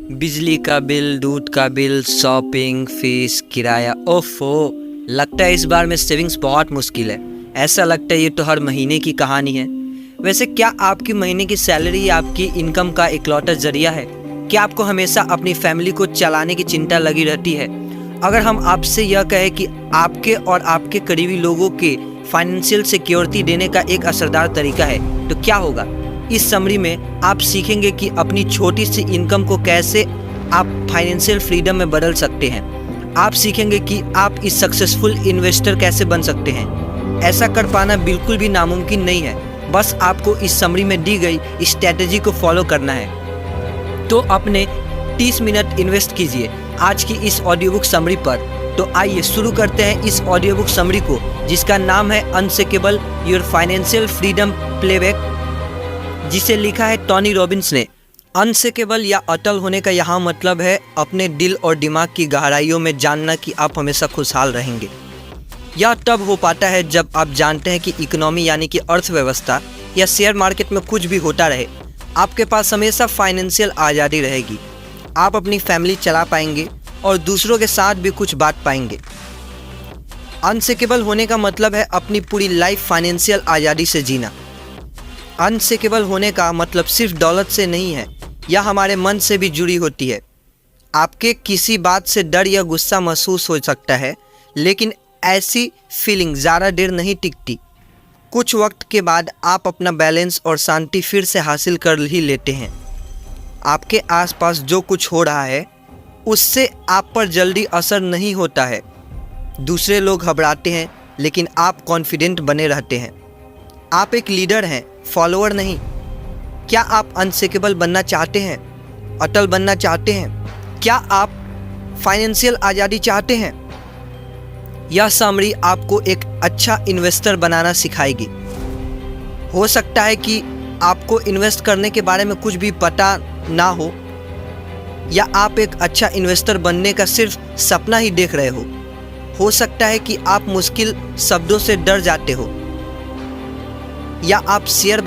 बिजली का बिल, दूध का बिल, शॉपिंग, फीस, किराया। ओफो, लगता है इस बार में सेविंग्स बहुत मुश्किल है। ऐसा लगता है ये तो हर महीने की कहानी है। वैसे क्या आपकी महीने की सैलरी आपकी इनकम का इकलौता जरिया है? क्या आपको हमेशा अपनी फैमिली को चलाने की चिंता लगी रहती है? अगर हम आपसे यह कहें कि आपके और आपके करीबी लोगों के फाइनेंशियल सिक्योरिटी देने का एक असरदार तरीका है, तो क्या होगा? इस समरी में आप सीखेंगे कि अपनी छोटी सी इनकम को कैसे आप फाइनेंशियल फ्रीडम में बदल सकते हैं। आप सीखेंगे कि आप इस सक्सेसफुल इन्वेस्टर कैसे बन सकते हैं। ऐसा कर पाना बिल्कुल भी नामुमकिन नहीं है, बस आपको इस समरी में दी गई स्ट्रैटेजी को फॉलो करना है। तो अपने 30 मिनट इन्वेस्ट कीजिए आज की इस ऑडियो बुक समरी पर। तो आइए शुरू करते हैं इस ऑडियो बुक समरी को, जिसका नाम है unshakeable your financial freedom playback, जिसे लिखा है टोनी रॉबिन्स ने। अनशेकेबल या अटल होने का यहाँ मतलब है अपने दिल और दिमाग की गहराइयों में जानना कि आप हमेशा खुशहाल रहेंगे। यह तब हो पाता है जब आप जानते हैं कि इकोनॉमी यानी कि अर्थव्यवस्था या शेयर मार्केट में कुछ भी होता रहे, आपके पास हमेशा फाइनेंशियल आज़ादी रहेगी। आप अपनी फैमिली चला पाएंगे और दूसरों के साथ भी कुछ बांट पाएंगे। अनशेकेबल होने का मतलब है अपनी पूरी लाइफ फाइनेंशियल आज़ादी से जीना। अनशेकेबल होने का मतलब सिर्फ दौलत से नहीं है, यह हमारे मन से भी जुड़ी होती है। आपके किसी बात से डर या गुस्सा महसूस हो सकता है, लेकिन ऐसी फीलिंग ज़्यादा देर नहीं टिकती। कुछ वक्त के बाद आप अपना बैलेंस और शांति फिर से हासिल कर ही लेते हैं। आपके आसपास जो कुछ हो रहा है उससे आप पर जल्दी असर नहीं होता है। दूसरे लोग घबराते हैं, लेकिन आप कॉन्फिडेंट बने रहते हैं। आप एक लीडर हैं, फॉलोअर नहीं। क्या आप अनशेकेबल बनना चाहते हैं? अटल बनना चाहते हैं? क्या आप फाइनेंशियल आज़ादी चाहते हैं? यह समरी आपको एक अच्छा इन्वेस्टर बनाना सिखाएगी। हो सकता है कि आपको इन्वेस्ट करने के बारे में कुछ भी पता ना हो, या आप एक अच्छा इन्वेस्टर बनने का सिर्फ सपना ही देख रहे हो सकता है कि आप मुश्किल शब्दों से डर जाते हो, या आप शेयर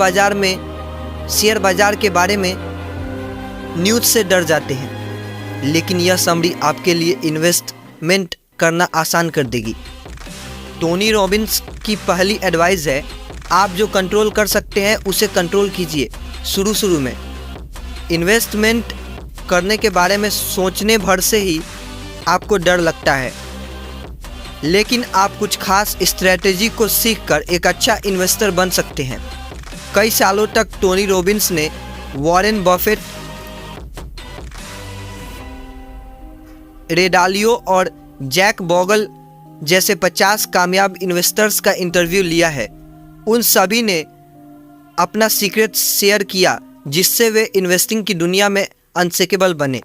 बाजार के बारे में न्यूज़ से डर जाते हैं। लेकिन यह समरी आपके लिए इन्वेस्टमेंट करना आसान कर देगी। टोनी रॉबिन्स की पहली एडवाइस है, आप जो कंट्रोल कर सकते हैं उसे कंट्रोल कीजिए। शुरू में इन्वेस्टमेंट करने के बारे में सोचने भर से ही आपको डर लगता है, लेकिन आप कुछ खास स्ट्रैटेजी को सीखकर एक अच्छा इन्वेस्टर बन सकते हैं। कई सालों तक टोनी रॉबिन्स ने वॉरेन बफेट, रे डालियो और जैक बोगल जैसे 50 कामयाब इन्वेस्टर्स का इंटरव्यू लिया है। उन सभी ने अपना सीक्रेट शेयर किया, जिससे वे इन्वेस्टिंग की दुनिया में अनशेकेबल बने।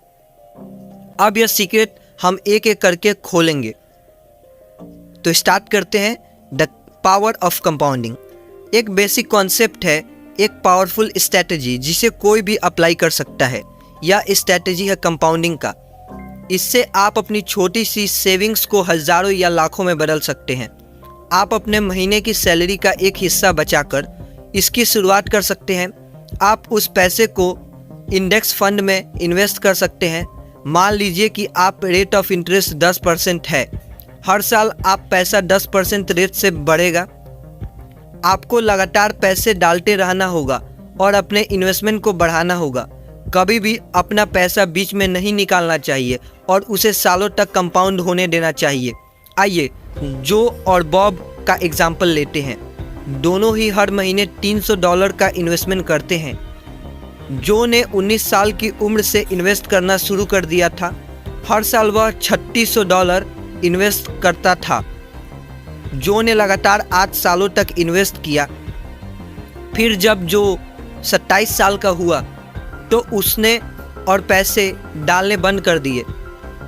अब यह सीक्रेट हम एक एक करके खोलेंगे। तो स्टार्ट करते हैं। द पावर ऑफ कंपाउंडिंग एक बेसिक कॉन्सेप्ट है, एक पावरफुल स्ट्रैटेजी जिसे कोई भी अप्लाई कर सकता है। यह स्ट्रैटेजी है कंपाउंडिंग का। इससे आप अपनी छोटी सी सेविंग्स को हज़ारों या लाखों में बदल सकते हैं। आप अपने महीने की सैलरी का एक हिस्सा बचाकर इसकी शुरुआत कर सकते हैं। आप उस पैसे को इंडेक्स फंड में इन्वेस्ट कर सकते हैं। मान लीजिए कि आप रेट ऑफ इंटरेस्ट 10% है। हर साल आप पैसा 10% रेट से बढ़ेगा। आपको लगातार पैसे डालते रहना होगा और अपने इन्वेस्टमेंट को बढ़ाना होगा। कभी भी अपना पैसा बीच में नहीं निकालना चाहिए और उसे सालों तक कंपाउंड होने देना चाहिए। आइए जो और बॉब का एग्जाम्पल लेते हैं। दोनों ही हर महीने $300 का इन्वेस्टमेंट करते हैं। जो ने 19 साल की उम्र से इन्वेस्ट करना शुरू कर दिया था। हर साल वह $3600 इन्वेस्ट करता था। जो ने लगातार 8 सालों तक इन्वेस्ट किया। फिर जब जो 27 साल का हुआ तो उसने और पैसे डालने बंद कर दिए।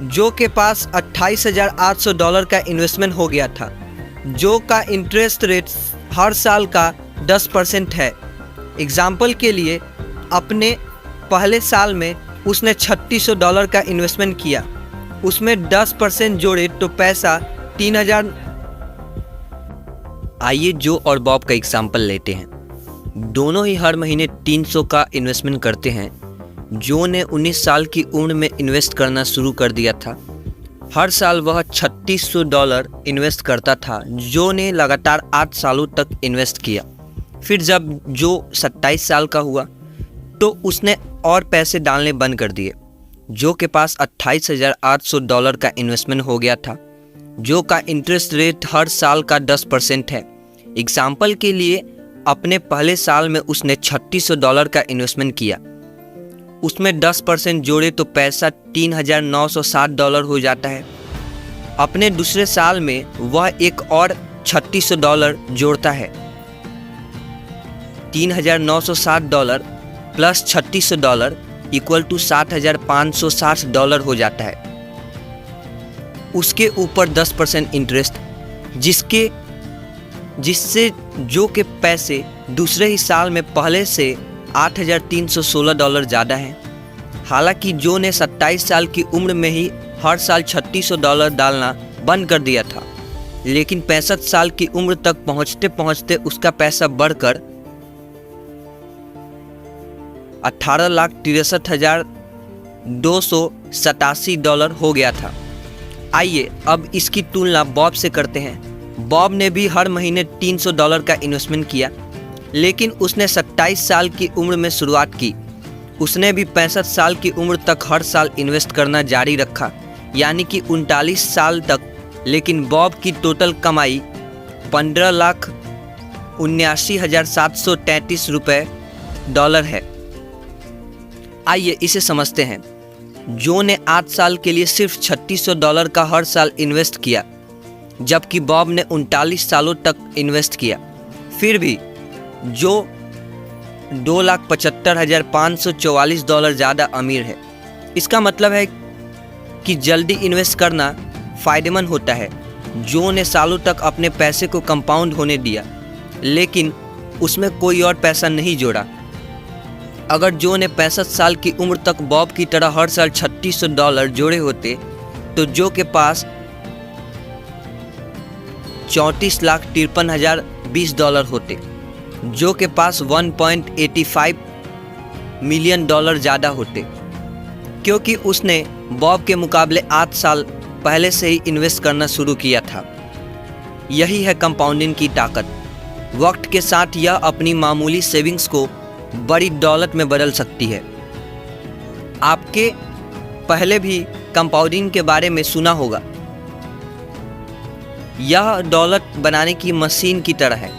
जो के पास $28,800 का इन्वेस्टमेंट हो गया था। जो का इंटरेस्ट रेट हर साल का 10% है। एग्जाम्पल के लिए अपने पहले साल में उसने $3600 का इन्वेस्टमेंट किया, उसमें 10% जोड़े तो पैसा 3000। आइए जो और बॉब का एग्जाम्पल लेते हैं। दोनों ही हर महीने 300 का इन्वेस्टमेंट करते हैं। जो ने 19 साल की उम्र में इन्वेस्ट करना शुरू कर दिया था। हर साल वह $3600 इन्वेस्ट करता था। जो ने लगातार 8 सालों तक इन्वेस्ट किया। फिर जब जो 27 साल का हुआ तो उसने और पैसे डालने बंद कर दिए। जो के पास $28,800 का इन्वेस्टमेंट हो गया था। जो का इंटरेस्ट रेट हर साल का 10% है। एग्जाम्पल के लिए अपने पहले साल में उसने $3600 का इन्वेस्टमेंट किया, उसमें 10% जोड़े तो पैसा $3,960 हो जाता है। अपने दूसरे साल में वह एक और $3600 जोड़ता है। $3,960 प्लस $3600 इक्वल टू $7,560 हो जाता है। उसके ऊपर 10% इंटरेस्ट, जिससे जो के पैसे दूसरे ही साल में पहले से $8,316 ज़्यादा है। हालांकि जो ने 27 साल की उम्र में ही हर साल $3600 डालना बंद कर दिया था, लेकिन 65 साल की उम्र तक पहुंचते पहुंचते उसका पैसा बढ़कर $18,63,287 हो गया था। आइए अब इसकी तुलना बॉब से करते हैं। बॉब ने भी हर महीने $300 का इन्वेस्टमेंट किया, लेकिन उसने 27 साल की उम्र में शुरुआत की। उसने भी 65 साल की उम्र तक हर साल इन्वेस्ट करना जारी रखा, यानी कि 39 साल तक। लेकिन बॉब की टोटल कमाई $15,79,733 है। आइए इसे समझते हैं। जो ने 8 साल के लिए सिर्फ $3600 का हर साल इन्वेस्ट किया, जबकि बॉब ने 39 सालों तक इन्वेस्ट किया। फिर भी जो $2,75,544 ज़्यादा अमीर है। इसका मतलब है कि जल्दी इन्वेस्ट करना फ़ायदेमंद होता है। जो ने सालों तक अपने पैसे को कंपाउंड होने दिया, लेकिन उसमें कोई और पैसा नहीं जोड़ा। अगर जो ने 65 साल की उम्र तक बॉब की तरह हर साल $3600 जोड़े होते तो जो के पास $34,53,020 होते। जो के पास $1.85 मिलियन ज़्यादा होते, क्योंकि उसने बॉब के मुकाबले 8 साल पहले से ही इन्वेस्ट करना शुरू किया था। यही है कंपाउंडिंग की ताकत। वक्त के साथ यह अपनी मामूली सेविंग्स को बड़ी दौलत में बदल सकती है। आपके पहले भी कंपाउंडिंग के बारे में सुना होगा। यह दौलत बनाने की मशीन की तरह है।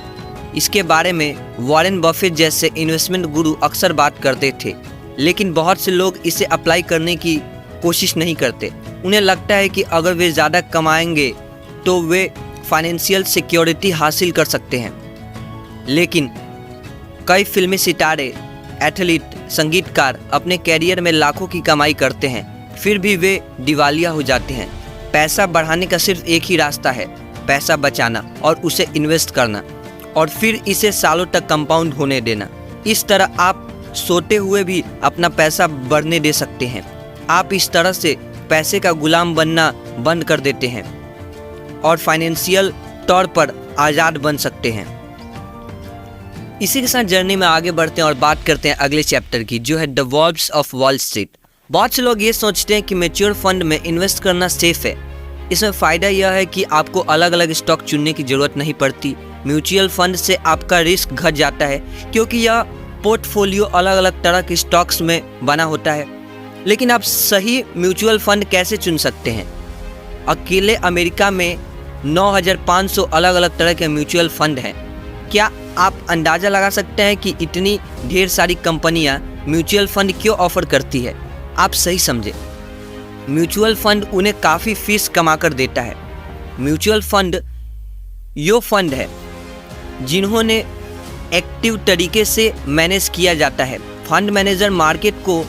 इसके बारे में वॉरेन बफेट जैसे इन्वेस्टमेंट गुरु अक्सर बात करते थे, लेकिन बहुत से लोग इसे अप्लाई करने की कोशिश नहीं करते। उन्हें लगता है कि अगर वे ज़्यादा कमाएंगे तो वे फाइनेंशियल सिक्योरिटी हासिल कर सकते हैं। लेकिन कई फिल्मी सितारे, एथलीट, संगीतकार अपने कैरियर में लाखों की कमाई करते हैं, फिर भी वे दिवालिया हो जाते हैं। पैसा बढ़ाने का सिर्फ एक ही रास्ता है, पैसा बचाना और उसे इन्वेस्ट करना, और फिर इसे सालों तक कंपाउंड होने देना। इस तरह आप सोते हुए भी अपना पैसा बढ़ने दे सकते हैं। आप इस तरह से पैसे का गुलाम बनना बंद कर देते हैं और फाइनेंशियल तौर पर आज़ाद बन सकते हैं। इसी के साथ जर्नी में आगे बढ़ते हैं और बात करते हैं अगले चैप्टर की, जो है the valves of wall street. बहुत से लोग ये सोचते हैं कि म्यूचुअल फंड में इन्वेस्ट करना सेफ है। इसमें फ़ायदा यह है कि आपको अलग अलग स्टॉक चुनने की ज़रूरत नहीं पड़ती। म्यूचुअल फंड से आपका रिस्क घट जाता है, क्योंकि यह पोर्टफोलियो अलग अलग तरह के स्टॉक्स में बना होता है। लेकिन आप सही म्यूचुअल फंड कैसे चुन सकते हैं? अकेले अमेरिका में 9,500 अलग अलग तरह के म्यूचुअल फंड हैं। क्या आप अंदाज़ा लगा सकते हैं कि इतनी ढेर सारी कंपनियां म्यूचुअल फंड क्यों ऑफ़र करती है? आप सही समझे, म्यूचुअल फंड उन्हें काफ़ी फीस कमा कर देता है। म्यूचुअल फंड यो फंड है जिन्होंने एक्टिव तरीके से मैनेज किया जाता है। फंड मैनेजर मार्केट को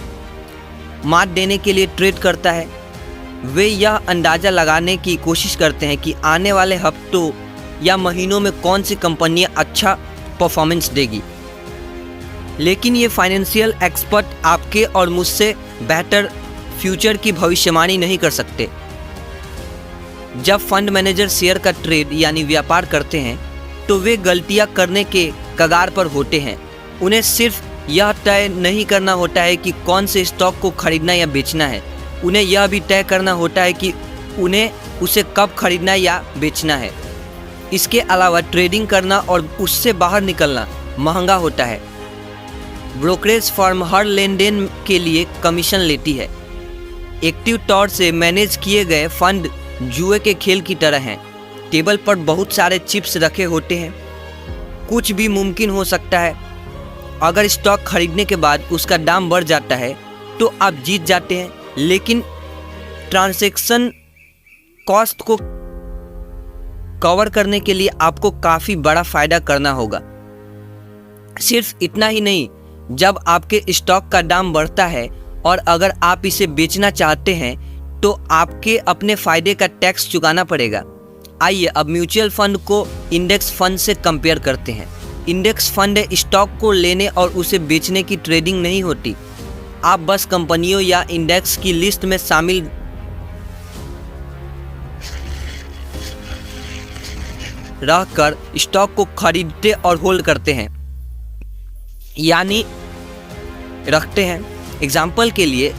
मात देने के लिए ट्रेड करता है। वे यह अंदाज़ा लगाने की कोशिश करते हैं कि आने वाले हफ्तों या महीनों में कौन सी कंपनियां अच्छा परफॉर्मेंस देगी। लेकिन ये फाइनेंशियल एक्सपर्ट आपके और मुझसे बेहतर फ्यूचर की भविष्यवाणी नहीं कर सकते। जब फंड मैनेजर शेयर का ट्रेड यानी व्यापार करते हैं तो वे गलतियां करने के कगार पर होते हैं। उन्हें सिर्फ यह तय नहीं करना होता है कि कौन से स्टॉक को खरीदना या बेचना है, उन्हें यह भी तय करना होता है कि उन्हें उसे कब खरीदना या बेचना है। इसके अलावा ट्रेडिंग करना और उससे बाहर निकलना महंगा होता है। ब्रोकरेज फर्म हर लेनदेन के लिए कमीशन लेती है। एक्टिव तौर से मैनेज किए गए फंड जुए के खेल की तरह हैं। टेबल पर बहुत सारे चिप्स रखे होते हैं, कुछ भी मुमकिन हो सकता है। अगर स्टॉक खरीदने के बाद उसका दाम बढ़ जाता है तो आप जीत जाते हैं, लेकिन ट्रांजैक्शन कॉस्ट को कवर करने के लिए आपको काफ़ी बड़ा फायदा करना होगा। सिर्फ इतना ही नहीं, जब आपके स्टॉक का दाम बढ़ता है और अगर आप इसे बेचना चाहते हैं तो आपके अपने फ़ायदे का टैक्स चुकाना पड़ेगा। आइए अब म्यूचुअल फंड को इंडेक्स फंड से कंपेयर करते हैं। इंडेक्स फंड स्टॉक को लेने और उसे बेचने की ट्रेडिंग नहीं होती। आप बस कंपनियों या इंडेक्स की लिस्ट में शामिल रहकर स्टॉक को खरीदते और होल्ड करते हैं, यानी रखते हैं। एग्जाम्पल के लिए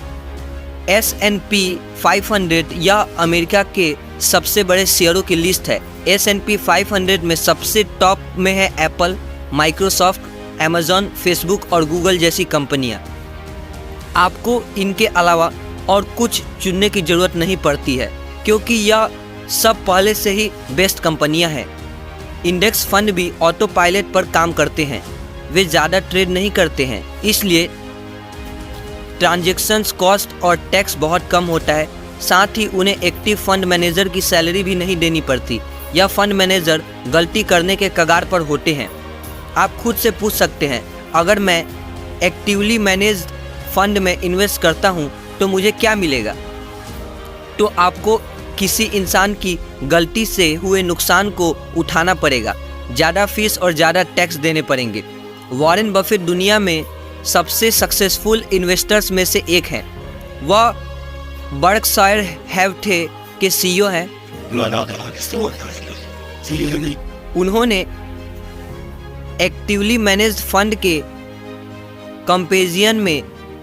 S&P 500 यह अमेरिका के सबसे बड़े शेयरों की लिस्ट है। S&P 500 में सबसे टॉप में है एप्पल, माइक्रोसॉफ्ट, अमेजॉन, फेसबुक और गूगल जैसी कंपनियां। आपको इनके अलावा और कुछ चुनने की ज़रूरत नहीं पड़ती है, क्योंकि यह सब पहले से ही बेस्ट कंपनियां हैं। इंडेक्स फंड भी ऑटो पायलट पर काम करते हैं, वे ज़्यादा ट्रेड नहीं करते हैं, इसलिए ट्रांजैक्शंस कॉस्ट और टैक्स बहुत कम होता है। साथ ही उन्हें एक्टिव फंड मैनेजर की सैलरी भी नहीं देनी पड़ती। यह फंड मैनेजर गलती करने के कगार पर होते हैं। आप खुद से पूछ सकते हैं, अगर मैं एक्टिवली मैनेज्ड फंड में इन्वेस्ट करता हूं तो मुझे क्या मिलेगा? तो आपको किसी इंसान की गलती से हुए नुकसान को उठाना पड़ेगा, ज़्यादा फीस और ज़्यादा टैक्स देने पड़ेंगे। वॉरेन बफेट दुनिया में सबसे सक्सेसफुल इन्वेस्टर्स में से एक हैं। वह बर्कशायर हैथवे के CEO हैं। उन्होंने एक्टिवली मैनेज्ड फंड के कंपेरिजन में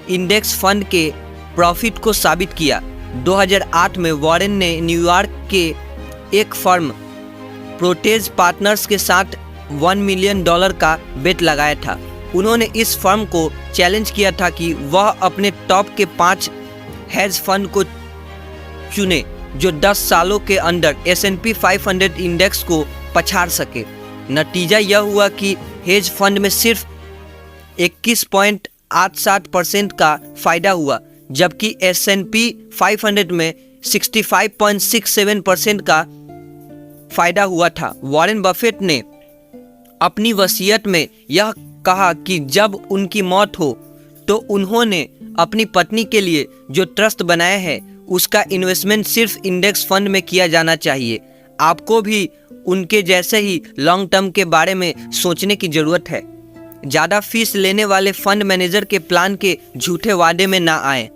इंडेक्स फंड के प्रॉफिट को साबित किया। 2008 में वॉरेन ने न्यूयॉर्क के एक फर्म प्रोटेज पार्टनर्स के साथ $1 मिलियन का बेट लगाया था। उन्होंने इस फर्म को चैलेंज किया था कि वह अपने टॉप के 5 हेज फंड को चुने जो 10 सालों के अंदर S&P 500 इंडेक्स को पछाड़ सके। नतीजा यह हुआ कि हेज फंड में सिर्फ 21.87% का फायदा हुआ, जबकि S&P 500 में 65.67% का फायदा हुआ था। वॉरेन बफेट ने अपनी वसीयत में यह कहा कि जब उनकी मौत हो तो उन्होंने अपनी पत्नी के लिए जो ट्रस्ट बनाया है उसका इन्वेस्टमेंट सिर्फ इंडेक्स फंड में किया जाना चाहिए। आपको भी उनके जैसे ही लॉन्ग टर्म के बारे में सोचने की ज़रूरत है। ज़्यादा फीस लेने वाले फंड मैनेजर के प्लान के झूठे वादे में ना आए।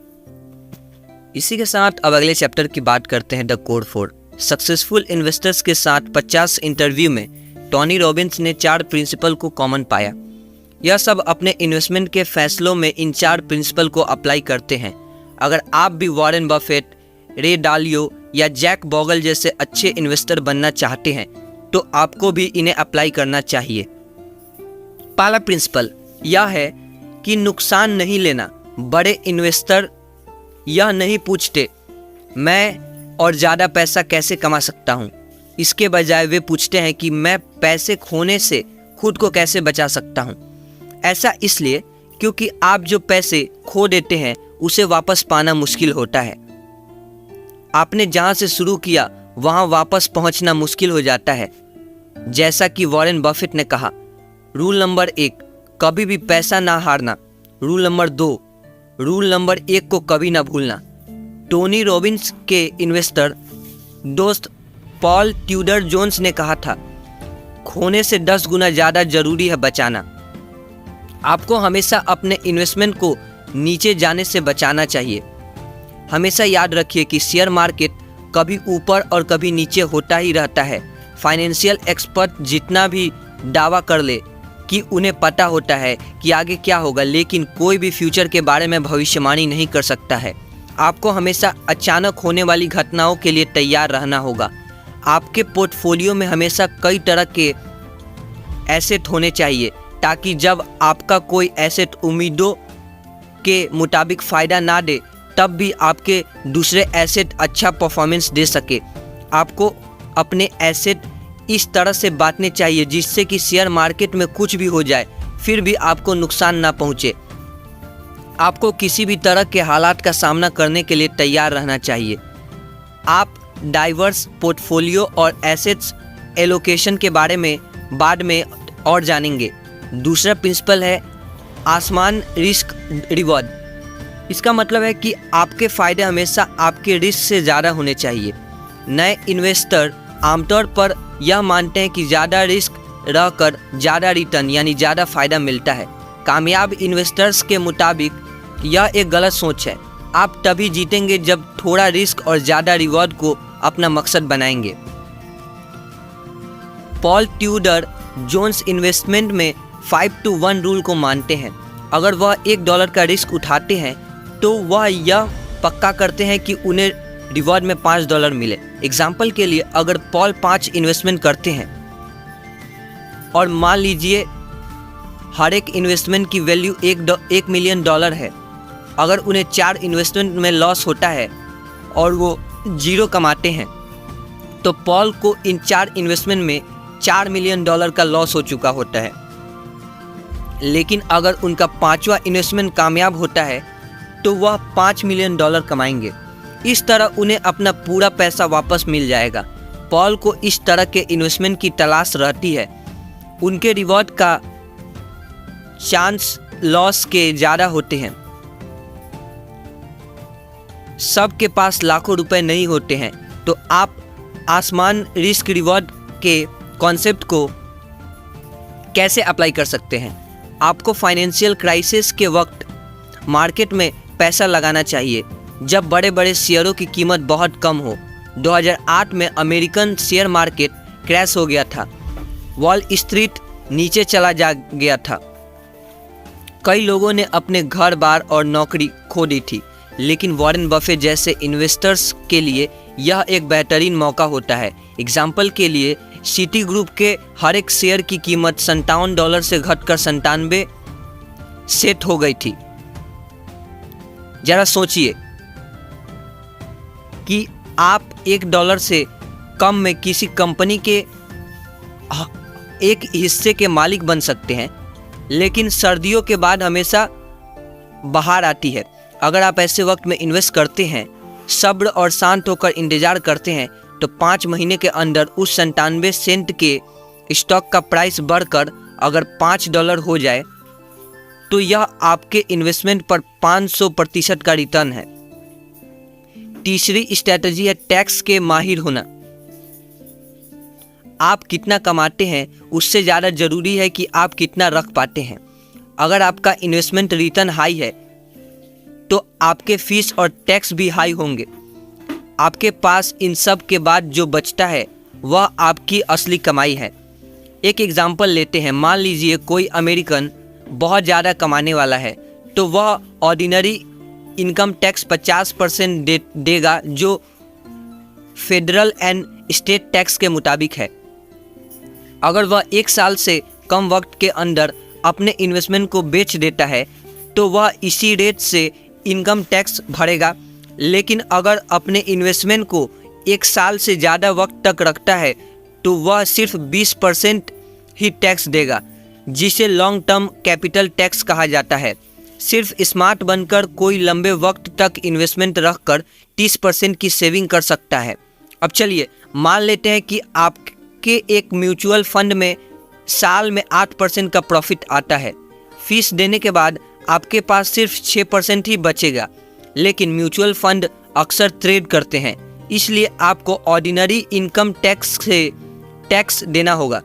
इसी के साथ अब अगले चैप्टर की बात करते हैं, द कोड 4। सक्सेसफुल इन्वेस्टर्स के साथ 50 इंटरव्यू में टोनी रॉबिन्स ने 4 प्रिंसिपल को कॉमन पाया। यह सब अपने इन्वेस्टमेंट के फैसलों में इन 4 प्रिंसिपल को अप्लाई करते हैं। अगर आप भी वॉरेन बफेट, रे डालियो या जैक बोगल जैसे अच्छे इन्वेस्टर बनना चाहते हैं तो आपको भी इन्हें अप्लाई करना चाहिए। पहला प्रिंसिपल यह है कि नुकसान नहीं लेना। बड़े इन्वेस्टर यह नहीं पूछते मैं और ज़्यादा पैसा कैसे कमा सकता हूँ, इसके बजाय वे पूछते हैं कि मैं पैसे खोने से खुद को कैसे बचा सकता हूँ। ऐसा इसलिए क्योंकि आप जो पैसे खो देते हैं उसे वापस पाना मुश्किल होता है। आपने जहाँ से शुरू किया वहाँ वापस पहुँचना मुश्किल हो जाता है। जैसा कि वॉरेन बफेट ने कहा, रूल नंबर 1 कभी भी पैसा ना हारना। रूल नंबर 2 रूल नंबर 1 को कभी ना भूलना। टोनी रॉबिन्स के इन्वेस्टर दोस्त पॉल ट्यूडर जोन्स ने कहा था, खोने से 10 गुना ज़्यादा जरूरी है बचाना। आपको हमेशा अपने इन्वेस्टमेंट को नीचे जाने से बचाना चाहिए। हमेशा याद रखिए कि शेयर मार्केट कभी ऊपर और कभी नीचे होता ही रहता है। फाइनेंशियल एक्सपर्ट जितना भी दावा कर ले, कि उन्हें पता होता है कि आगे क्या होगा, लेकिन कोई भी फ्यूचर के बारे में भविष्यवाणी नहीं कर सकता है। आपको हमेशा अचानक होने वाली घटनाओं के लिए तैयार रहना होगा। आपके पोर्टफोलियो में हमेशा कई तरह के एसेट होने चाहिए, ताकि जब आपका कोई एसेट उम्मीदों के मुताबिक फ़ायदा ना दे, तब भी आपके दूसरे एसेट अच्छा परफॉर्मेंस दे सके। आपको अपने एसेट इस तरह से बांटने चाहिए जिससे कि शेयर मार्केट में कुछ भी हो जाए फिर भी आपको नुकसान ना पहुंचे। आपको किसी भी तरह के हालात का सामना करने के लिए तैयार रहना चाहिए। आप डाइवर्स पोर्टफोलियो और एसेट्स एलोकेशन के बारे में बाद में और जानेंगे। दूसरा प्रिंसिपल है आसमान रिस्क रिवॉर्ड। इसका मतलब है कि आपके फ़ायदे हमेशा आपके रिस्क से ज़्यादा होने चाहिए। नए इन्वेस्टर आमतौर पर यह मानते हैं कि ज़्यादा रिस्क रहकर ज़्यादा रिटर्न यानी ज़्यादा फ़ायदा मिलता है। कामयाब इन्वेस्टर्स के मुताबिक यह एक गलत सोच है। आप तभी जीतेंगे जब थोड़ा रिस्क और ज़्यादा रिवॉर्ड को अपना मकसद बनाएंगे। पॉल ट्यूडर जोन्स इन्वेस्टमेंट में 5-to-1 रूल को मानते हैं। अगर वह $1 का रिस्क उठाते हैं तो वह यह पक्का करते हैं कि उन्हें रिवॉर्ड में $5 मिले। एग्जाम्पल के लिए, अगर पॉल 5 इन्वेस्टमेंट करते हैं और मान लीजिए हर एक इन्वेस्टमेंट की वैल्यू $1 मिलियन है, अगर उन्हें 4 इन्वेस्टमेंट में लॉस होता है और वो 0 कमाते हैं तो पॉल को इन 4 इन्वेस्टमेंट में $4 मिलियन का लॉस हो चुका होता है। लेकिन अगर उनका 5वां इन्वेस्टमेंट कामयाब होता है तो वह $5 मिलियन कमाएंगे। इस तरह उन्हें अपना पूरा पैसा वापस मिल जाएगा। पॉल को इस तरह के इन्वेस्टमेंट की तलाश रहती है। उनके रिवॉर्ड का चांस लॉस के ज़्यादा होते हैं। सबके पास लाखों रुपए नहीं होते हैं, तो आप आसमान रिस्क रिवॉर्ड के कॉन्सेप्ट को कैसे अप्लाई कर सकते हैं। आपको फाइनेंशियल क्राइसिस के वक्त मार्केट में पैसा लगाना चाहिए जब बड़े बड़े शेयरों की कीमत बहुत कम हो। 2008 में अमेरिकन शेयर मार्केट क्रैश हो गया था। वॉल स्ट्रीट नीचे चला जा गया था। कई लोगों ने अपने घर बार और नौकरी खो दी थी। लेकिन वॉरेन बफेट जैसे इन्वेस्टर्स के लिए यह एक बेहतरीन मौका होता है। एग्जाम्पल के लिए, सिटी ग्रुप के हर एक शेयर की कीमत $57 से घटकर 97 सेट हो गई थी। जरा सोचिए कि आप $1 से कम में किसी कंपनी के एक हिस्से के मालिक बन सकते हैं, लेकिन सर्दियों के बाद हमेशा बाहर आती है। अगर आप ऐसे वक्त में इन्वेस्ट करते हैं, सब्र और शांत होकर इंतजार करते हैं, तो 5 महीने के अंदर उस 97 सेंट के स्टॉक का प्राइस बढ़कर अगर $5 हो जाए तो यह आपके इन्वेस्टमेंट पर 500% का रिटर्न है। तीसरी स्ट्रैटेजी है टैक्स के माहिर होना। आप कितना कमाते हैं उससे ज़्यादा ज़रूरी है कि आप कितना रख पाते हैं। अगर आपका इन्वेस्टमेंट रिटर्न हाई है तो आपके फीस और टैक्स भी हाई होंगे। आपके पास इन सब के बाद जो बचता है वह आपकी असली कमाई है। एक एग्जाम्पल लेते हैं। मान लीजिए कोई अमेरिकन बहुत ज़्यादा कमाने वाला है, तो वह ऑर्डिनरी इनकम टैक्स 50% देगा, जो फेडरल एंड स्टेट टैक्स के मुताबिक है। अगर वह 1 साल से कम वक्त के अंदर अपने इन्वेस्टमेंट को बेच देता है तो वह इसी रेट से इनकम टैक्स भरेगा। लेकिन अगर अपने इन्वेस्टमेंट को 1 साल से ज़्यादा वक्त तक रखता है तो वह सिर्फ 20% ही टैक्स देगा, जिसे लॉन्ग टर्म कैपिटल टैक्स कहा जाता है। सिर्फ स्मार्ट बनकर कोई लंबे वक्त तक इन्वेस्टमेंट रखकर 30% की सेविंग कर सकता है। अब चलिए मान लेते हैं कि आपके एक म्यूचुअल फंड में साल में 8% का प्रॉफिट आता है। फीस देने के बाद आपके पास सिर्फ 6% ही बचेगा। लेकिन म्यूचुअल फंड अक्सर ट्रेड करते हैं, इसलिए आपको ऑर्डिनरी इनकम टैक्स से टैक्स देना होगा,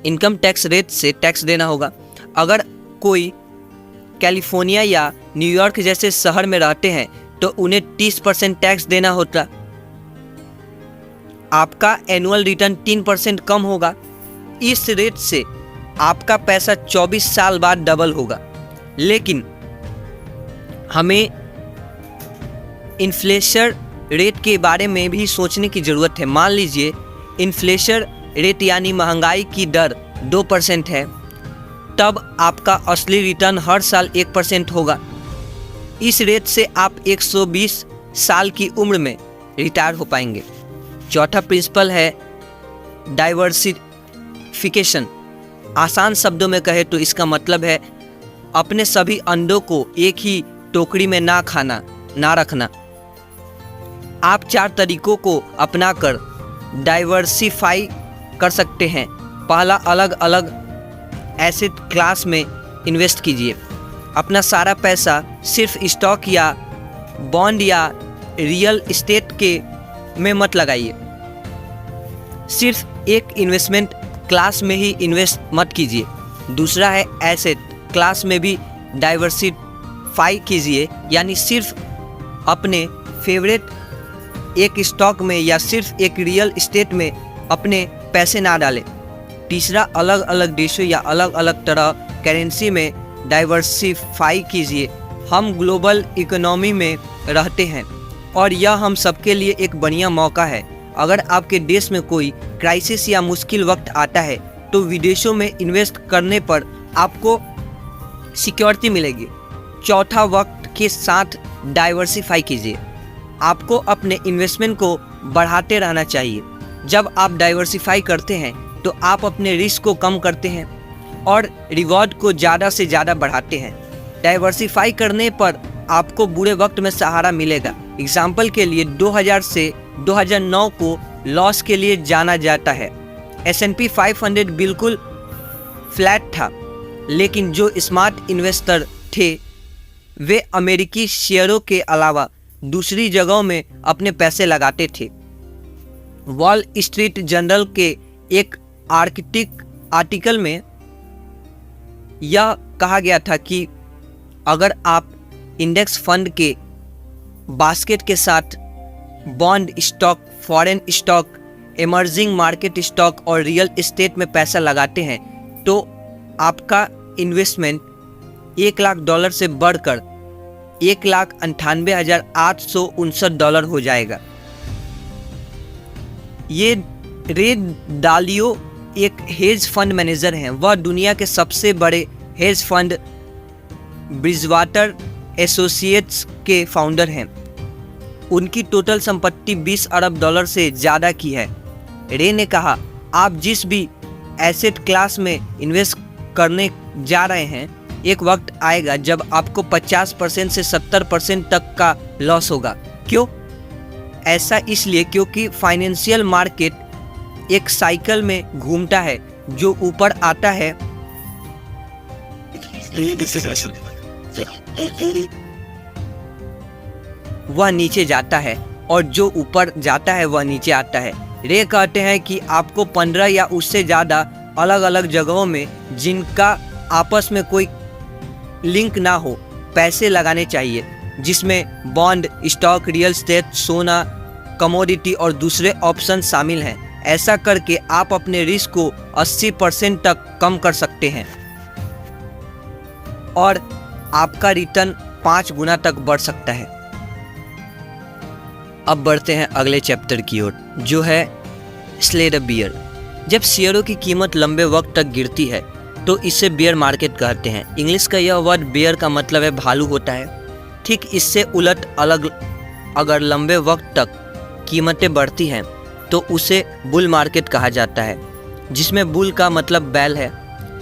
इनकम टैक्स रेट से टैक्स देना होगा। अगर कोई कैलिफोर्निया या न्यूयॉर्क जैसे शहर में रहते हैं तो उन्हें 30% टैक्स देना होता। आपका एनुअल रिटर्न 3% कम होगा। इस रेट से आपका पैसा 24 साल बाद डबल होगा। लेकिन हमें इन्फ्लेशन रेट के बारे में भी सोचने की ज़रूरत है। मान लीजिए इन्फ्लेशन रेट यानी महंगाई की दर 2% है, तब आपका असली रिटर्न हर साल 1% होगा। इस रेट से आप 120 साल की उम्र में रिटायर हो पाएंगे। चौथा प्रिंसिपल है डाइवर्सिफिकेशन। आसान शब्दों में कहे तो इसका मतलब है अपने सभी अंडों को एक ही टोकरी में ना खाना, ना रखना। आप 4 तरीकों को अपनाकर डाइवर्सिफाई कर सकते हैं। पहला, अलग अलग एसेट क्लास में इन्वेस्ट कीजिए। अपना सारा पैसा सिर्फ स्टॉक या बॉन्ड या रियल एस्टेट के में मत लगाइए। सिर्फ एक इन्वेस्टमेंट क्लास में ही इन्वेस्ट मत कीजिए। दूसरा है एसेट क्लास में भी डाइवर्सिफाई कीजिए, यानी सिर्फ अपने फेवरेट एक स्टॉक में या सिर्फ एक रियल एस्टेट में अपने पैसे ना डालें। तीसरा, अलग अलग देशों या अलग अलग तरह करेंसी में डाइवर्सिफाई कीजिए। हम ग्लोबल इकोनॉमी में रहते हैं और यह हम सबके लिए एक बढ़िया मौका है। अगर आपके देश में कोई क्राइसिस या मुश्किल वक्त आता है तो विदेशों में इन्वेस्ट करने पर आपको सिक्योरिटी मिलेगी। चौथा, वक्त के साथ डाइवर्सिफाई कीजिए। आपको अपने इन्वेस्टमेंट को बढ़ाते रहना चाहिए। जब आप डाइवर्सिफाई करते हैं तो आप अपने रिस्क को कम करते हैं और रिवॉर्ड को ज़्यादा से ज़्यादा बढ़ाते हैं। डाइवर्सिफाई करने पर आपको बुरे वक्त में सहारा मिलेगा। एग्जाम्पल के लिए 2000 से 2009 को लॉस के लिए जाना जाता है। S&P 500 बिल्कुल फ्लैट था, लेकिन जो स्मार्ट इन्वेस्टर थे वे अमेरिकी शेयरों के अलावा दूसरी जगहों में अपने पैसे लगाते थे। वॉल स्ट्रीट जर्नल के एक आर्टिकल में यह कहा गया था कि अगर आप इंडेक्स फंड के बास्केट के साथ bond stock, foreign stock, emerging market stock और रियल एस्टेट में पैसा लगाते हैं तो आपका इन्वेस्टमेंट $1,00,000 से बढ़कर $1,98,859 हो जाएगा। ये रे डालियो एक हेज फंड मैनेजर हैं। वह दुनिया के सबसे बड़े हेज फंड ब्रिजवाटर एसोसिएट्स के फाउंडर हैं। उनकी टोटल संपत्ति $20 अरब से ज़्यादा की है। रे ने कहा, आप जिस भी एसेट क्लास में इन्वेस्ट करने जा रहे हैं, एक वक्त आएगा जब आपको 50% से 70% तक का लॉस होगा। क्यों? ऐसा इसलिए क्योंकि फाइनेंशियल मार्केट एक साइकिल में घूमता है। जो ऊपर आता है वह नीचे जाता है और जो ऊपर जाता है वह नीचे आता है। रे कहते हैं कि आपको 15 या उससे ज़्यादा अलग अलग जगहों में, जिनका आपस में कोई लिंक ना हो, पैसे लगाने चाहिए, जिसमें बॉन्ड, स्टॉक, रियल एस्टेट, सोना, कमोडिटी और दूसरे ऑप्शन शामिल हैं। ऐसा करके आप अपने रिस्क को 80% तक कम कर सकते हैं और आपका रिटर्न 5 गुना तक बढ़ सकता है। अब बढ़ते हैं अगले चैप्टर की ओर, जो है स्ले द बियर। जब शेयरों की कीमत लंबे वक्त तक गिरती है तो इसे बियर मार्केट कहते हैं। इंग्लिश का यह वर्ड बियर का मतलब है भालू होता है। ठीक इससे उलट अगर लंबे वक्त तक कीमतें बढ़ती हैं तो उसे बुल मार्केट कहा जाता है, जिसमें बुल का मतलब बैल है।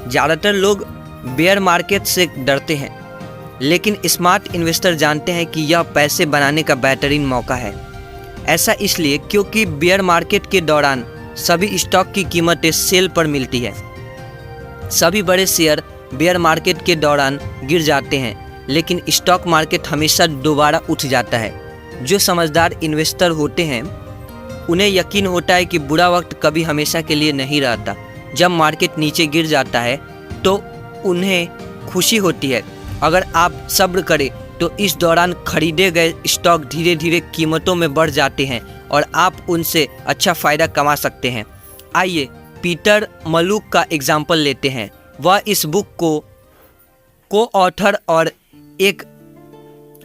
ज़्यादातर लोग बियर मार्केट से डरते हैं, लेकिन स्मार्ट इन्वेस्टर जानते हैं कि यह पैसे बनाने का बेहतरीन मौका है। ऐसा इसलिए क्योंकि बियर मार्केट के दौरान सभी स्टॉक की कीमतें सेल पर मिलती है। सभी बड़े शेयर बियर मार्केट के दौरान गिर जाते हैं, लेकिन स्टॉक मार्केट हमेशा दोबारा उठ जाता है। जो समझदार इन्वेस्टर होते हैं उन्हें यकीन होता है कि बुरा वक्त कभी हमेशा के लिए नहीं रहता। जब मार्केट नीचे गिर जाता है तो उन्हें खुशी होती है। अगर आप सब्र करें तो इस दौरान खरीदे गए स्टॉक धीरे धीरे कीमतों में बढ़ जाते हैं और आप उनसे अच्छा फ़ायदा कमा सकते हैं। आइए पीटर मलुक का एग्जाम्पल लेते हैं। वह इस बुक को ऑथर और एक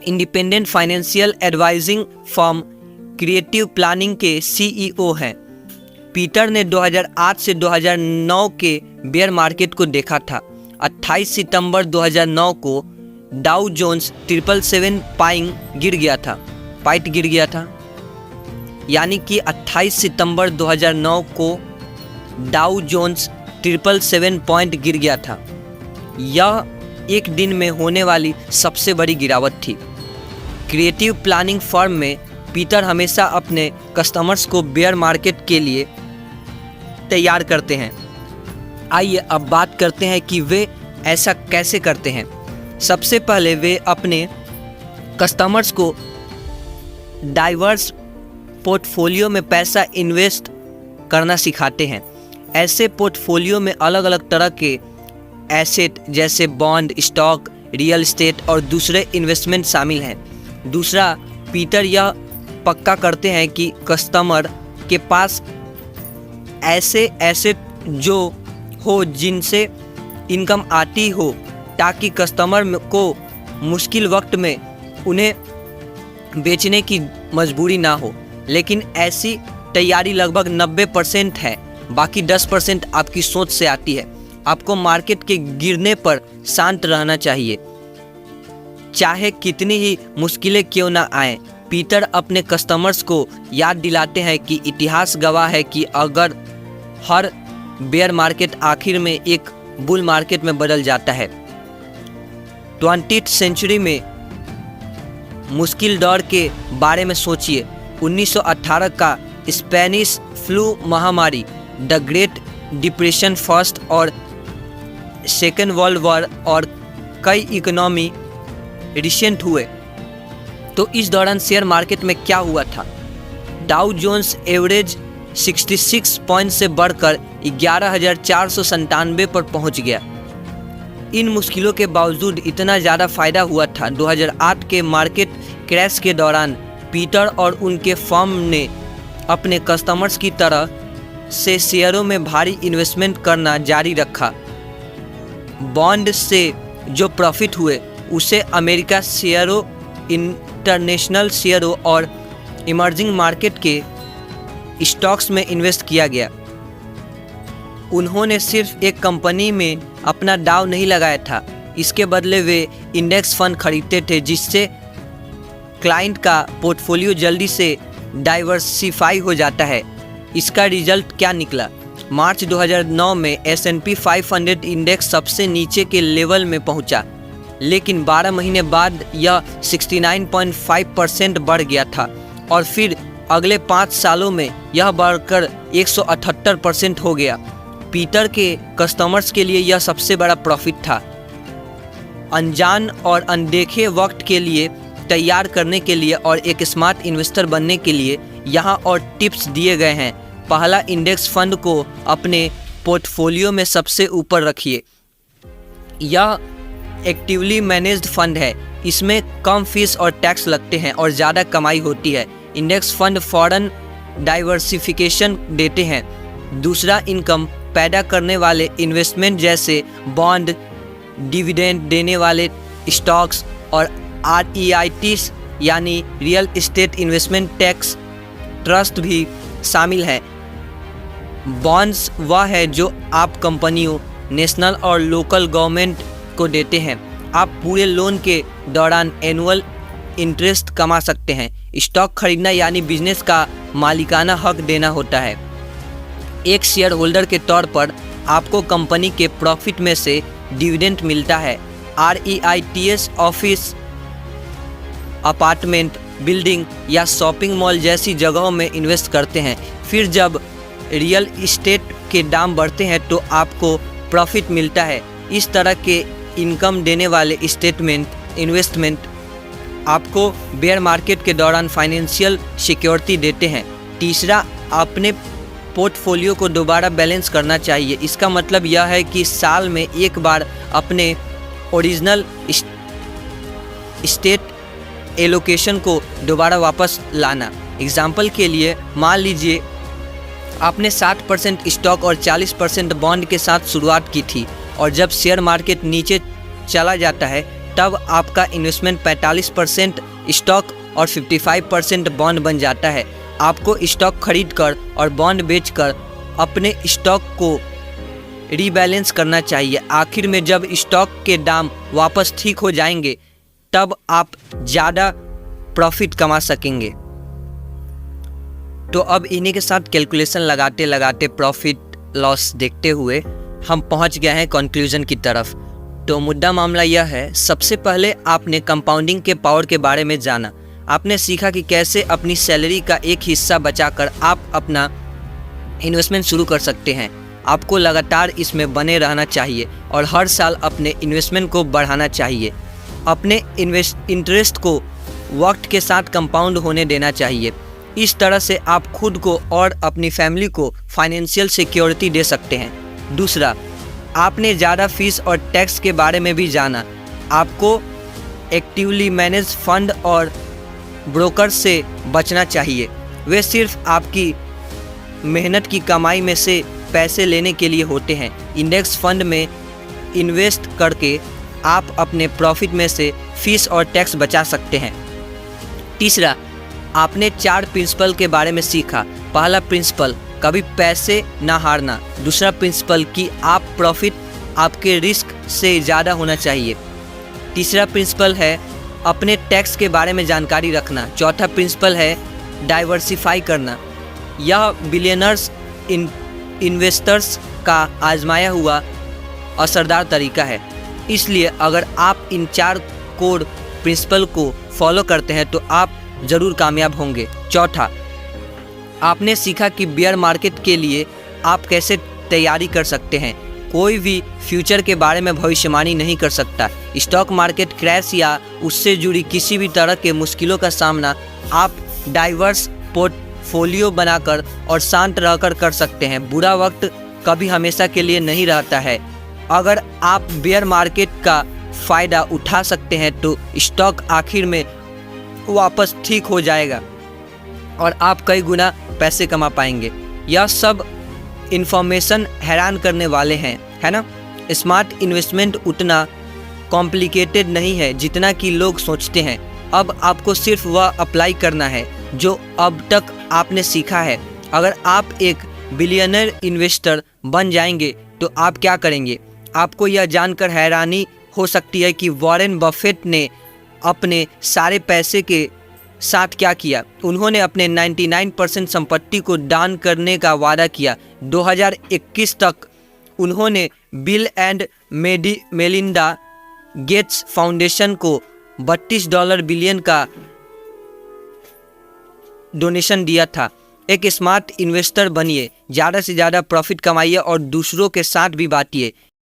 independent financial advising firm creative planning के CEO हैं। पीटर ने 2008 से 2009 के बेयर मार्केट को देखा था। 28 सितंबर 2009 को डाउ जोन्स 777 पॉइंट गिर गया था। यानी कि 28 सितंबर 2009 को डाउ जोन्स 777 पॉइंट गिर गया था। यह एक दिन में होने वाली सबसे बड़ी गिरावट थी। क्रिएटिव प्लानिंग फर्म में पीटर हमेशा अपने कस्टमर्स को बेयर मार्केट के लिए तैयार करते हैं। आइए अब बात करते हैं कि वे ऐसा कैसे करते हैं। सबसे पहले वे अपने कस्टमर्स को डाइवर्स पोर्टफोलियो में पैसा इन्वेस्ट करना सिखाते हैं। ऐसे पोर्टफोलियो में अलग अलग तरह के एसेट जैसे बॉन्ड, स्टॉक, रियल एस्टेट और दूसरे इन्वेस्टमेंट शामिल हैं। दूसरा, पीटर यह पक्का करते हैं कि कस्टमर के पास ऐसे एसेट जो हो जिनसे इनकम आती हो, ताकि कस्टमर को मुश्किल वक्त में उन्हें बेचने की मजबूरी ना हो। लेकिन ऐसी तैयारी लगभग 90% है, बाकी 10% आपकी सोच से आती है। आपको मार्केट के गिरने पर शांत रहना चाहिए, चाहे कितनी ही मुश्किलें क्यों ना आए। पीटर अपने कस्टमर्स को याद दिलाते हैं कि इतिहास गवाह है कि अगर हर बेयर मार्केट आखिर में एक बुल मार्केट में बदल जाता है। 20th सेंचुरी में मुश्किल दौर के बारे में सोचिए। 1918 का स्पेनिश फ्लू महामारी, द ग्रेट डिप्रेशन, फर्स्ट और सेकेंड वर्ल्ड वॉर और कई इकोनॉमी रिसेंट हुए। तो इस दौरान शेयर मार्केट में क्या हुआ था? डाउ जोन्स एवरेज 66 पॉइंट से बढ़कर 11,497 पर पहुंच गया। इन मुश्किलों के बावजूद इतना ज़्यादा फायदा हुआ था। 2008 के मार्केट क्रैश के दौरान पीटर और उनके फर्म ने अपने कस्टमर्स की तरह से शेयरों में भारी इन्वेस्टमेंट करना जारी रखा। बॉन्ड से जो प्रॉफिट हुए उसे अमेरिका शेयरों, इंटरनेशनल शेयरों और इमर्जिंग मार्केट के स्टॉक्स में इन्वेस्ट किया गया। उन्होंने सिर्फ एक कंपनी में अपना दांव नहीं लगाया था, इसके बदले वे इंडेक्स फंड खरीदते थे, जिससे क्लाइंट का पोर्टफोलियो जल्दी से डाइवर्सिफाई हो जाता है। इसका रिजल्ट क्या निकला? मार्च 2009 में S&P 500 इंडेक्स सबसे नीचे के लेवल में पहुंचा, लेकिन 12 महीने बाद यह 69.5% बढ़ गया था और फिर अगले 5 सालों में यह बढ़कर 178% हो गया। पीटर के कस्टमर्स के लिए यह सबसे बड़ा प्रॉफिट था। अनजान और अनदेखे वक्त के लिए तैयार करने के लिए और एक स्मार्ट इन्वेस्टर बनने के लिए यहाँ और टिप्स दिए गए हैं। पहला, इंडेक्स फंड को अपने पोर्टफोलियो में सबसे ऊपर रखिए। यह एक्टिवली मैनेज्ड फंड है, इसमें कम फीस और टैक्स लगते हैं और ज़्यादा कमाई होती है। इंडेक्स फंड फॉरेन डाइवर्सिफिकेशन देते हैं। दूसरा, इनकम पैदा करने वाले इन्वेस्टमेंट जैसे बॉन्ड, डिविडेंड देने वाले स्टॉक्स और REITs यानी real estate investment tax trust भी शामिल है। बॉन्ड्स वह है जो आप कंपनियों, नेशनल और लोकल गवर्नमेंट को देते हैं। आप पूरे लोन के दौरान एनुअल इंटरेस्ट कमा सकते हैं। स्टॉक खरीदना यानी बिजनेस का मालिकाना हक देना होता है। एक शेयर होल्डर के तौर पर आपको कंपनी के प्रॉफिट में से डिविडेंड मिलता है। REITs ऑफिस, अपार्टमेंट, बिल्डिंग या शॉपिंग मॉल जैसी जगहों में इन्वेस्ट करते हैं। फिर जब रियल एस्टेट के दाम बढ़ते हैं तो आपको प्रॉफिट मिलता है। इस तरह के इनकम देने वाले इन्वेस्टमेंट आपको बेयर मार्केट के दौरान फाइनेंशियल सिक्योरिटी देते हैं। तीसरा, अपने पोर्टफोलियो को दोबारा बैलेंस करना चाहिए। इसका मतलब यह है कि साल में एक बार अपने ओरिजिनल स्टेट एलोकेशन को दोबारा वापस लाना। एग्जाम्पल के लिए मान लीजिए आपने 60% स्टॉक और 40% बॉन्ड के साथ शुरुआत की थी और जब शेयर मार्केट नीचे चला जाता है तब आपका इन्वेस्टमेंट 45% स्टॉक और 55% बॉन्ड बन जाता है। आपको स्टॉक खरीदकर और बॉन्ड बेचकर अपने स्टॉक को रीबैलेंस करना चाहिए। आखिर में जब स्टॉक के दाम वापस ठीक हो जाएंगे तब आप ज़्यादा प्रॉफिट कमा सकेंगे। तो अब इन्हीं के साथ कैलकुलेशन लगाते लगाते प्रॉफिट लॉस देखते हुए हम पहुंच गए हैं कंक्लूजन की तरफ। तो मुद्दा मामला यह है, सबसे पहले आपने कंपाउंडिंग के पावर के बारे में जाना। आपने सीखा कि कैसे अपनी सैलरी का एक हिस्सा बचाकर आप अपना इन्वेस्टमेंट शुरू कर सकते हैं। आपको लगातार इसमें बने रहना चाहिए और हर साल अपने इन्वेस्टमेंट को बढ़ाना चाहिए। अपने इंटरेस्ट को वक्त के साथ कंपाउंड होने देना चाहिए। इस तरह से आप खुद को और अपनी फैमिली को फाइनेंशियल सिक्योरिटी दे सकते हैं। दूसरा, आपने ज़्यादा फीस और टैक्स के बारे में भी जाना। आपको एक्टिवली मैनेज फंड और ब्रोकर से बचना चाहिए। वे सिर्फ आपकी मेहनत की कमाई में से पैसे लेने के लिए होते हैं। इंडेक्स फंड में इन्वेस्ट करके आप अपने प्रॉफिट में से फीस और टैक्स बचा सकते हैं। तीसरा, आपने 4 प्रिंसिपल के बारे में सीखा। पहला प्रिंसिपल, कभी पैसे ना हारना। दूसरा प्रिंसिपल कि आप प्रॉफिट आपके रिस्क से ज़्यादा होना चाहिए। तीसरा प्रिंसिपल है अपने टैक्स के बारे में जानकारी रखना। चौथा प्रिंसिपल है डाइवर्सिफाई करना। यह बिलियनर्स इन्वेस्टर्स का आजमाया हुआ असरदार तरीका है। इसलिए अगर आप इन 4 कोर प्रिंसिपल को फॉलो करते हैं तो आप ज़रूर कामयाब होंगे। चौथा, आपने सीखा कि बियर मार्केट के लिए आप कैसे तैयारी कर सकते हैं। कोई भी फ्यूचर के बारे में भविष्यवाणी नहीं कर सकता। स्टॉक मार्केट क्रैश या उससे जुड़ी किसी भी तरह के मुश्किलों का सामना आप डाइवर्स पोर्टफोलियो बनाकर और शांत रहकर कर सकते हैं। बुरा वक्त कभी हमेशा के लिए नहीं रहता है। अगर आप बियर मार्केट का फ़ायदा उठा सकते हैं तो स्टॉक आखिर में वापस ठीक हो जाएगा और आप कई गुना पैसे कमा पाएंगे। यह सब इन्फॉर्मेशन हैरान करने वाले हैं, है ना। स्मार्ट इन्वेस्टमेंट उतना कॉम्प्लिकेटेड नहीं है जितना कि लोग सोचते हैं। अब आपको सिर्फ वह अप्लाई करना है जो अब तक आपने सीखा है। अगर आप एक बिलियनर इन्वेस्टर बन जाएंगे तो आप क्या करेंगे? आपको यह जानकर हैरानी हो सकती है कि वॉरेन बफेट ने अपने सारे पैसे के साथ क्या किया। उन्होंने अपने 99% संपत्ति को दान करने का वादा किया। 2021 तक उन्होंने bill and Melinda Gates foundation को $32 बिलियन का डोनेशन दिया था। एक स्मार्ट इन्वेस्टर बनिए, ज़्यादा से ज़्यादा प्रॉफिट कमाइए और दूसरों के साथ भी बांटिए।